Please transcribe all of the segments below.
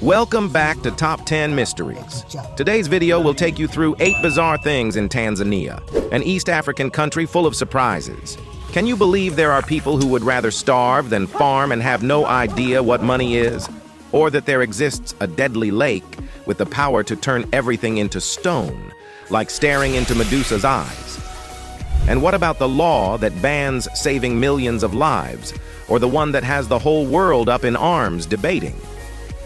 Welcome back to Top 10 Mysteries. Today's video will take you through 8 bizarre things in Tanzania, an East African country full of surprises. Can you believe there are people who would rather starve than farm and have no idea what money is? Or that there exists a deadly lake with the power to turn everything into stone, like staring into Medusa's eyes? And what about the law that bans saving millions of lives, or the one that has the whole world up in arms debating?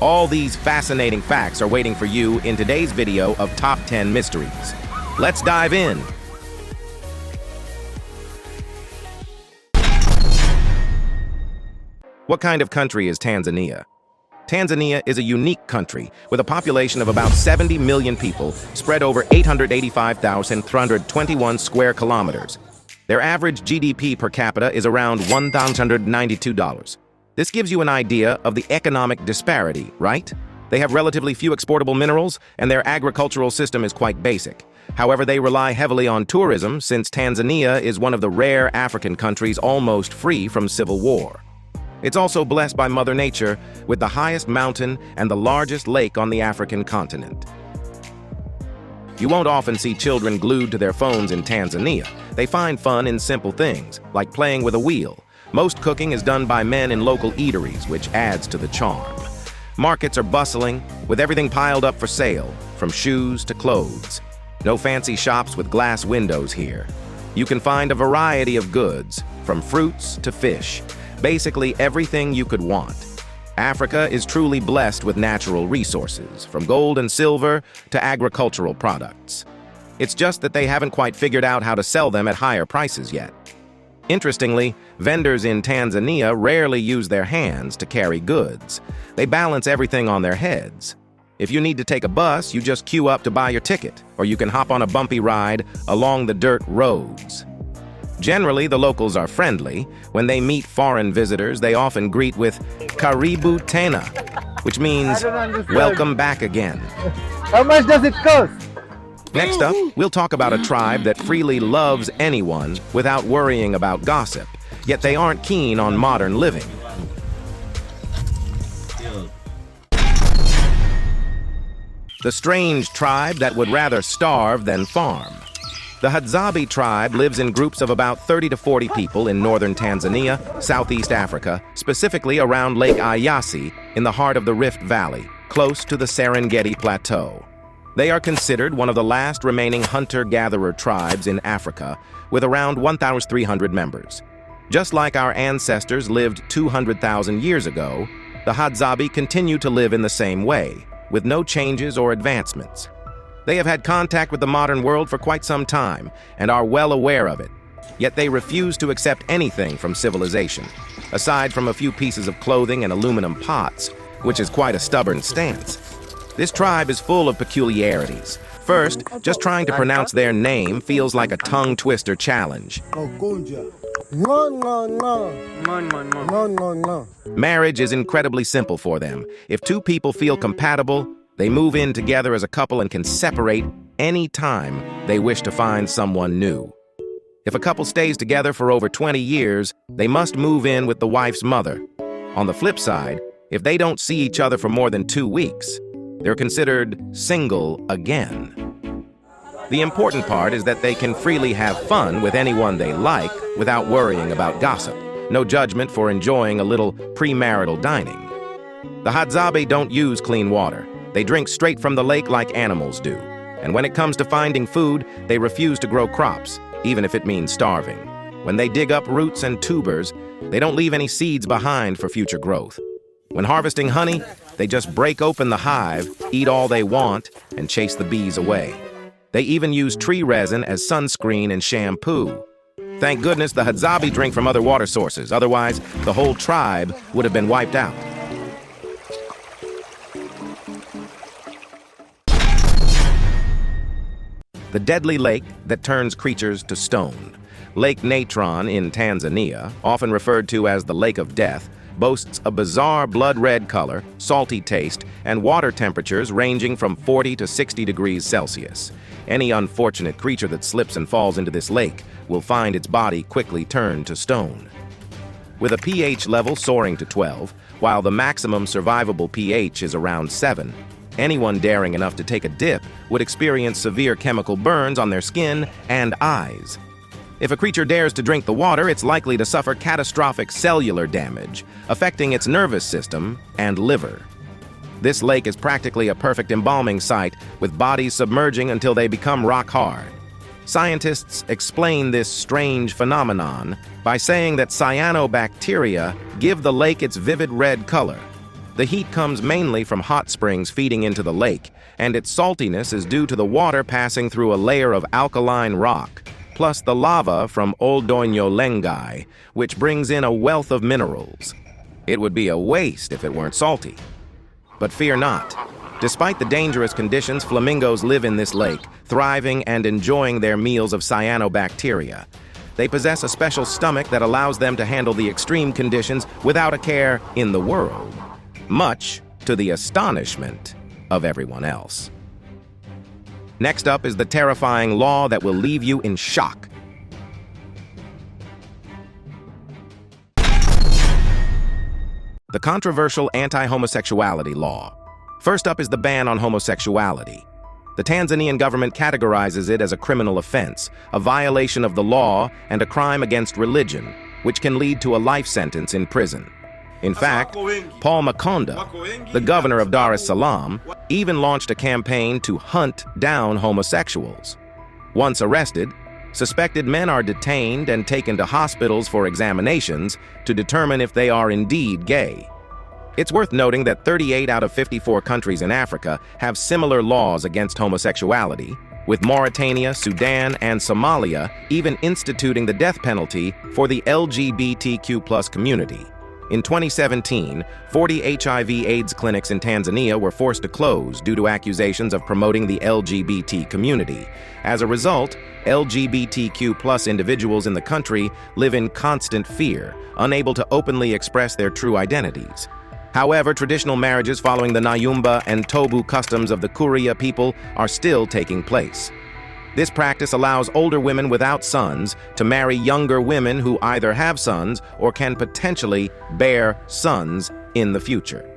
All these fascinating facts are waiting for you in today's video of Top 10 Mysteries. Let's dive in. What kind of country is Tanzania? Tanzania is a unique country with a population of about 70 million people spread over 885,321 square kilometers. Their average GDP per capita is around $1,192. This gives you an idea of the economic disparity, right? They have relatively few exportable minerals, and their agricultural system is quite basic. However, they rely heavily on tourism since Tanzania is one of the rare African countries almost free from civil war. It's also blessed by Mother Nature with the highest mountain and the largest lake on the African continent. You won't often see children glued to their phones in Tanzania. They find fun in simple things, like playing with a wheel. Most cooking is done by men in local eateries, which adds to the charm. Markets are bustling, with everything piled up for sale, from shoes to clothes. No fancy shops with glass windows here. You can find a variety of goods, from fruits to fish. Basically everything you could want. Africa is truly blessed with natural resources, from gold and silver to agricultural products. It's just that they haven't quite figured out how to sell them at higher prices yet. Interestingly, vendors in Tanzania rarely use their hands to carry goods. They balance everything on their heads. If you need to take a bus, you just queue up to buy your ticket, or you can hop on a bumpy ride along the dirt roads. Generally, the locals are friendly. When they meet foreign visitors, they often greet with "Karibu tena," which means "welcome back again." How much does it cost? Next up, we'll talk about a tribe that freely loves anyone without worrying about gossip, yet they aren't keen on modern living. The strange tribe that would rather starve than farm. The Hadzabe tribe lives in groups of about 30 to 40 people in northern Tanzania, Southeast Africa, specifically around Lake Eyasi in the heart of the Rift Valley, close to the Serengeti Plateau. They are considered one of the last remaining hunter-gatherer tribes in Africa, with around 1,300 members. Just like our ancestors lived 200,000 years ago, the Hadzabe continue to live in the same way, with no changes or advancements. They have had contact with the modern world for quite some time and are well aware of it, yet they refuse to accept anything from civilization, aside from a few pieces of clothing and aluminum pots, which is quite a stubborn stance. This tribe is full of peculiarities. First, just trying to pronounce their name feels like a tongue-twister challenge. Marriage is incredibly simple for them. If two people feel compatible, they move in together as a couple and can separate any time they wish to find someone new. If a couple stays together for over 20 years, they must move in with the wife's mother. On the flip side, if they don't see each other for more than 2 weeks, they're considered single again. The important part is that they can freely have fun with anyone they like without worrying about gossip. No judgment for enjoying a little premarital dining. The Hadzabe don't use clean water. They drink straight from the lake like animals do. And when it comes to finding food, they refuse to grow crops, even if it means starving. When they dig up roots and tubers, they don't leave any seeds behind for future growth. When harvesting honey, they just break open the hive, eat all they want, and chase the bees away. They even use tree resin as sunscreen and shampoo. Thank goodness the Hadzabe drink from other water sources, otherwise the whole tribe would have been wiped out. The deadly lake that turns creatures to stone. Lake Natron in Tanzania, often referred to as the Lake of Death, boasts a bizarre blood-red color, salty taste, and water temperatures ranging from 40 to 60 degrees Celsius. Any unfortunate creature that slips and falls into this lake will find its body quickly turned to stone. With a pH level soaring to 12, while the maximum survivable pH is around 7, anyone daring enough to take a dip would experience severe chemical burns on their skin and eyes. If a creature dares to drink the water, it's likely to suffer catastrophic cellular damage, affecting its nervous system and liver. This lake is practically a perfect embalming site, with bodies submerging until they become rock hard. Scientists explain this strange phenomenon by saying that cyanobacteria give the lake its vivid red color. The heat comes mainly from hot springs feeding into the lake, and its saltiness is due to the water passing through a layer of alkaline rock, plus the lava from Oldoño Lengai, which brings in a wealth of minerals. It would be a waste if it weren't salty. But fear not. Despite the dangerous conditions, flamingos live in this lake, thriving and enjoying their meals of cyanobacteria. They possess a special stomach that allows them to handle the extreme conditions without a care in the world, much to the astonishment of everyone else. Next up is the terrifying law that will leave you in shock. The controversial anti-homosexuality law. First up is the ban on homosexuality. The Tanzanian government categorizes it as a criminal offense, a violation of the law, and a crime against religion, which can lead to a life sentence in prison. In fact, Paul Makonda, the governor of Dar es Salaam, even launched a campaign to hunt down homosexuals. Once arrested, suspected men are detained and taken to hospitals for examinations to determine if they are indeed gay. It's worth noting that 38 out of 54 countries in Africa have similar laws against homosexuality, with Mauritania, Sudan, and Somalia even instituting the death penalty for the LGBTQ+ community. In 2017, 40 HIV/AIDS clinics in Tanzania were forced to close due to accusations of promoting the LGBT community. As a result, LGBTQ+ individuals in the country live in constant fear, unable to openly express their true identities. However, traditional marriages following the Nyumba and Tobu customs of the Kuria people are still taking place. This practice allows older women without sons to marry younger women who either have sons or can potentially bear sons in the future.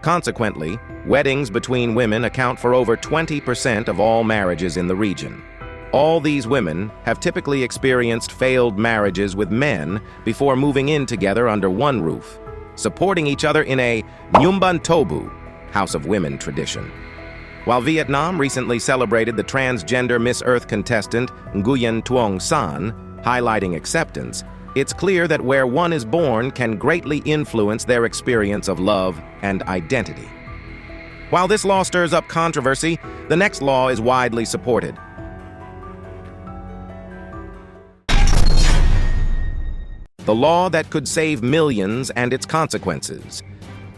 Consequently, weddings between women account for over 20% of all marriages in the region. All these women have typically experienced failed marriages with men before moving in together under one roof, supporting each other in a Nyumbantobu, House of Women tradition. While Vietnam recently celebrated the transgender Miss Earth contestant Nguyen Tuong San, highlighting acceptance, it's clear that where one is born can greatly influence their experience of love and identity. While this law stirs up controversy, the next law is widely supported. The law that could save millions and its consequences.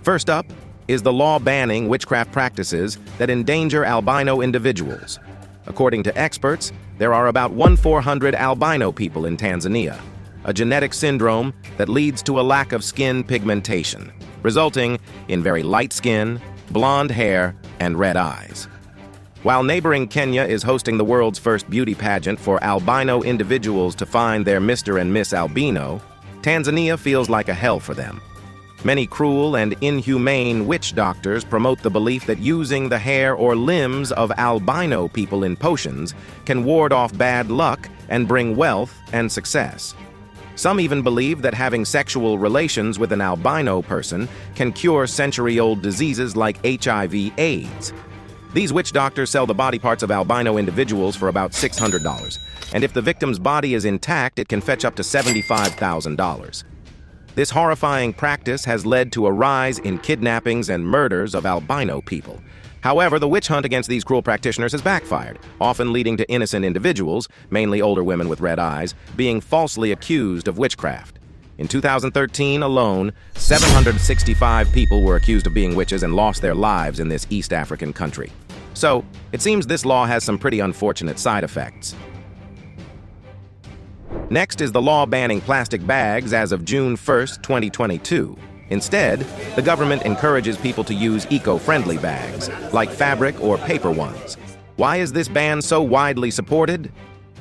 First up is the law banning witchcraft practices that endanger albino individuals. According to experts, there are about 1,400 albino people in Tanzania, a genetic syndrome that leads to a lack of skin pigmentation, resulting in very light skin, blonde hair, and red eyes. While neighboring Kenya is hosting the world's first beauty pageant for albino individuals to find their Mr. and Miss Albino, Tanzania feels like a hell for them. Many cruel and inhumane witch doctors promote the belief that using the hair or limbs of albino people in potions can ward off bad luck and bring wealth and success. Some even believe that having sexual relations with an albino person can cure century-old diseases like HIV/AIDS. These witch doctors sell the body parts of albino individuals for about $600, and if the victim's body is intact, it can fetch up to $75,000. This horrifying practice has led to a rise in kidnappings and murders of albino people. However, the witch hunt against these cruel practitioners has backfired, often leading to innocent individuals, mainly older women with red eyes, being falsely accused of witchcraft. In 2013 alone, 765 people were accused of being witches and lost their lives in this East African country. So, it seems this law has some pretty unfortunate side effects. Next is the law banning plastic bags as of June 1st, 2022. Instead, the government encourages people to use eco-friendly bags, like fabric or paper ones. Why is this ban so widely supported?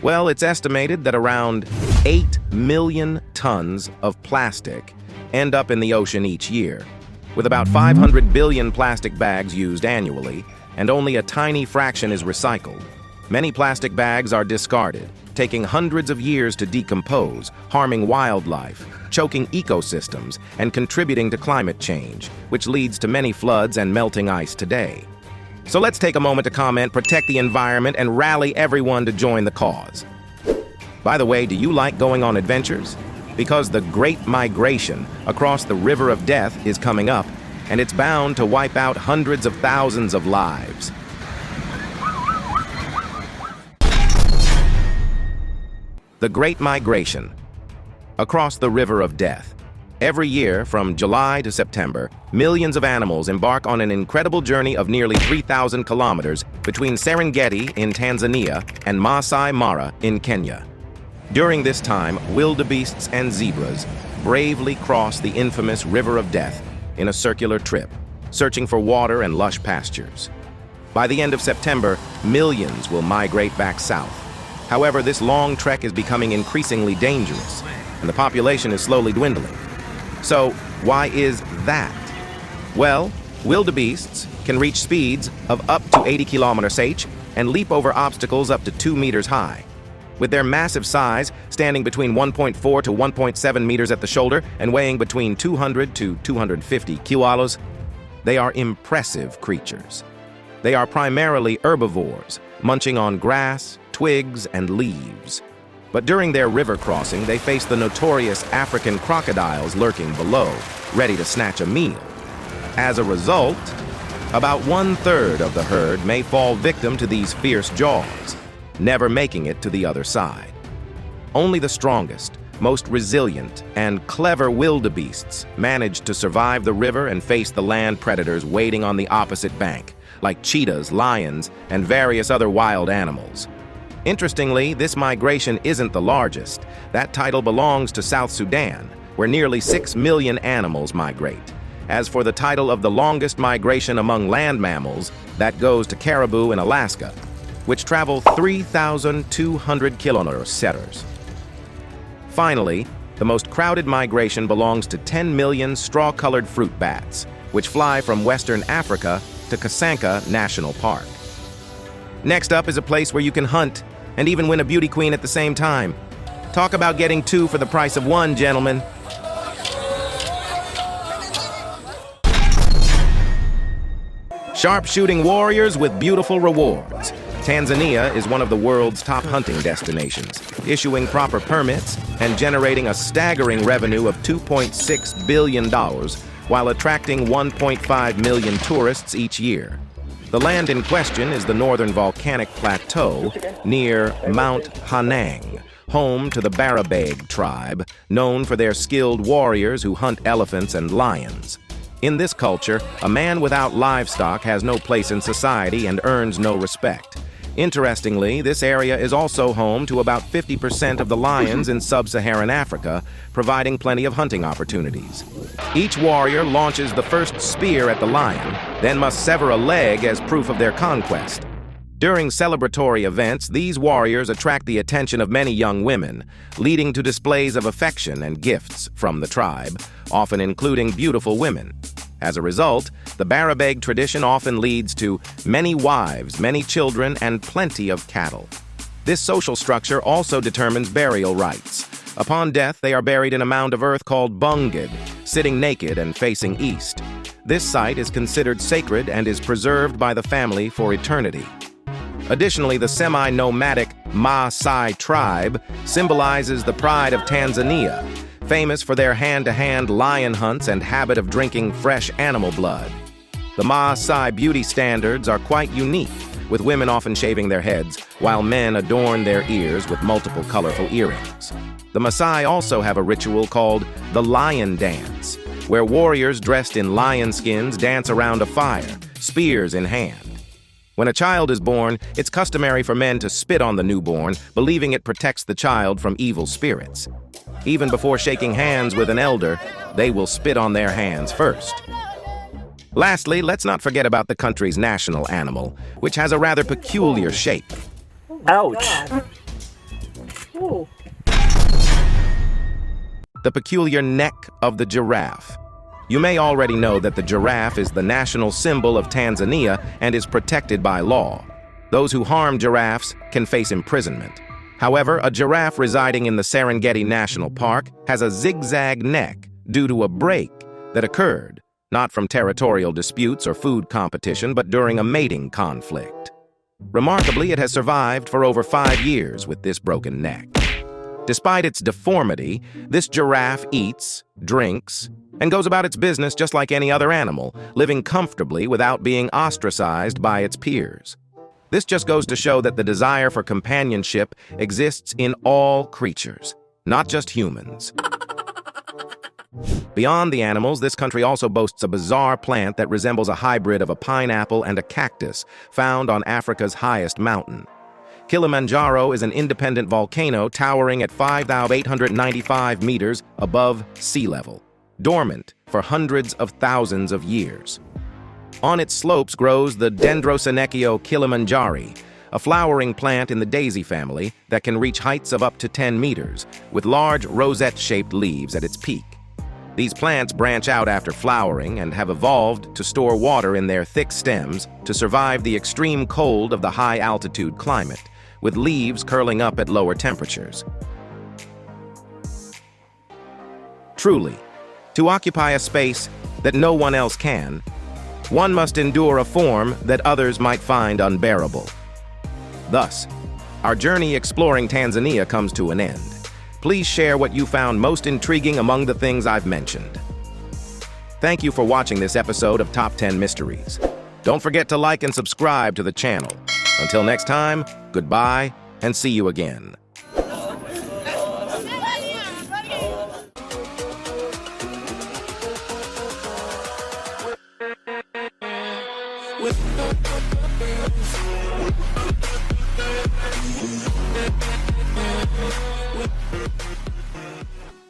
Well, it's estimated that around 8 million tons of plastic end up in the ocean each year, with about 500 billion plastic bags used annually, and only a tiny fraction is recycled. Many plastic bags are discarded, taking hundreds of years to decompose, harming wildlife, choking ecosystems, and contributing to climate change, which leads to many floods and melting ice today. So let's take a moment to comment, protect the environment, and rally everyone to join the cause. By the way, do you like going on adventures? Because the Great Migration across the River of Death is coming up, and it's bound to wipe out hundreds of thousands of lives. The Great Migration across the River of Death. Every year, from July to September, millions of animals embark on an incredible journey of nearly 3,000 kilometers between Serengeti in Tanzania and Masai Mara in Kenya. During this time, wildebeests and zebras bravely cross the infamous River of Death in a circular trip, searching for water and lush pastures. By the end of September, millions will migrate back south. However, this long trek is becoming increasingly dangerous, and the population is slowly dwindling. So, why is that? Well, wildebeests can reach speeds of up to 80 km/h and leap over obstacles up to 2 meters high. With their massive size, standing between 1.4 to 1.7 meters at the shoulder and weighing between 200 to 250 kilos, they are impressive creatures. They are primarily herbivores, munching on grass, twigs, and leaves. But during their river crossing, they face the notorious African crocodiles lurking below, ready to snatch a meal. As a result, about 1/3 of the herd may fall victim to these fierce jaws, never making it to the other side. Only the strongest, most resilient, and clever wildebeests manage to survive the river and face the land predators waiting on the opposite bank, like cheetahs, lions, and various other wild animals. Interestingly, this migration isn't the largest. That title belongs to South Sudan, where nearly 6 million animals migrate. As for the title of the longest migration among land mammals, that goes to caribou in Alaska, which travel 3,200 kilometers. Finally, the most crowded migration belongs to 10 million straw-colored fruit bats, which fly from Western Africa to Kasanka National Park. Next up is a place where you can hunt and even win a beauty queen at the same time. Talk about getting two for the price of one, gentlemen. Sharpshooting warriors with beautiful rewards. Tanzania is one of the world's top hunting destinations, issuing proper permits and generating a staggering revenue of $2.6 billion while attracting 1.5 million tourists each year. The land in question is the northern volcanic plateau near Mount Hanang, home to the Barabeg tribe, known for their skilled warriors who hunt elephants and lions. In this culture, a man without livestock has no place in society and earns no respect. Interestingly, this area is also home to about 50% of the lions in sub-Saharan Africa, providing plenty of hunting opportunities. Each warrior launches the first spear at the lion, then must sever a leg as proof of their conquest. During celebratory events, these warriors attract the attention of many young women, leading to displays of affection and gifts from the tribe, often including beautiful women. As a result, the Barabeg tradition often leads to many wives, many children, and plenty of cattle. This social structure also determines burial rites. Upon death, they are buried in a mound of earth called bungid, sitting naked and facing east. This site is considered sacred and is preserved by the family for eternity. Additionally, the semi-nomadic Maasai tribe symbolizes the pride of Tanzania, famous for their hand-to-hand lion hunts and habit of drinking fresh animal blood. The Maasai beauty standards are quite unique, with women often shaving their heads, while men adorn their ears with multiple colorful earrings. The Maasai also have a ritual called the lion dance, where warriors dressed in lion skins dance around a fire, spears in hand. When a child is born, it's customary for men to spit on the newborn, believing it protects the child from evil spirits. Even before shaking hands with an elder, they will spit on their hands first. Lastly, let's not forget about the country's national animal, which has a rather peculiar shape. Ouch. Ooh. The peculiar neck of the giraffe. You may already know that the giraffe is the national symbol of Tanzania and is protected by law. Those who harm giraffes can face imprisonment. However, a giraffe residing in the Serengeti National Park has a zigzag neck due to a break that occurred, not from territorial disputes or food competition, but during a mating conflict. Remarkably, it has survived for over 5 years with this broken neck. Despite its deformity, this giraffe eats, drinks, and goes about its business just like any other animal, living comfortably without being ostracized by its peers. This just goes to show that the desire for companionship exists in all creatures, not just humans. Beyond the animals, this country also boasts a bizarre plant that resembles a hybrid of a pineapple and a cactus found on Africa's highest mountain. Kilimanjaro is an independent volcano towering at 5,895 meters above sea level, dormant for hundreds of thousands of years. On its slopes grows the Dendrosenekio kilimanjari, a flowering plant in the daisy family that can reach heights of up to 10 meters, with large rosette-shaped leaves at its peak. These plants branch out after flowering and have evolved to store water in their thick stems to survive the extreme cold of the high-altitude climate, with leaves curling up at lower temperatures. Truly, to occupy a space that no one else can, one must endure a form that others might find unbearable. Thus, our journey exploring Tanzania comes to an end. Please share what you found most intriguing among the things I've mentioned. Thank you for watching this episode of Top 10 Mysteries. Don't forget to like and subscribe to the channel. Until next time, goodbye and see you again. With